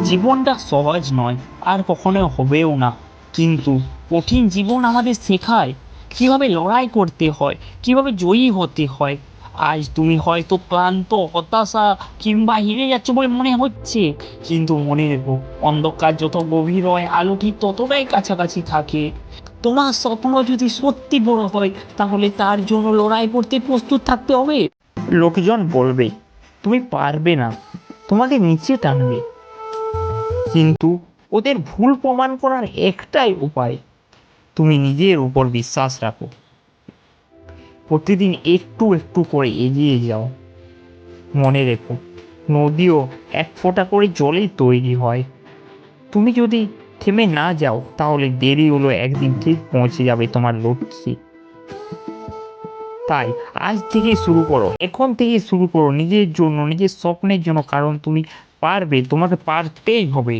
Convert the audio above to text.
জীবনটা সহজ নয়, আর কখনো হবেও না। কিন্তু কঠিন জীবন আমাদের শেখায় কিভাবে লড়াই করতে হয়, কিভাবে জয়ী হতে হয়। আজ তুমি হয়তো ক্লান্ত, হতাশা কিংবা হেরে যাচ্ছ বলে মনে হচ্ছে, কিন্তু মনে রেখো, অন্ধকার যত গভীর হয় আলো ঠিক ততটাই কাছাকাছি থাকে। তোমার স্বপ্ন যদি সত্যি বড় হয়, তাহলে তার জন্য লড়াই করতে প্রস্তুত থাকতে হবে। লোকজন বলবে তুমি পারবে না, তোমাকে নিচে টানবে, কিন্তু ওদের ভুল প্রমাণ করার একটাই উপায়, তুমি নিজের উপর বিশ্বাস রাখো। প্রতিদিন একটু একটু করে এগিয়ে যাও। মনে রেখো, নদীও এক ফোঁটা করে জলেই তৈরি হয়। তুমি যদি থেমে না যাও, তাহলে দেরি হলো একদিন ঠিক পৌঁছে যাবে তোমার লক্ষ্যে। তাই আজ থেকে শুরু করো, এখন থেকে শুরু করো নিজের জন্য, নিজের স্বপ্নের জন্য, কারণ তুমি পারবে, তোমাকে পারতেই হবে।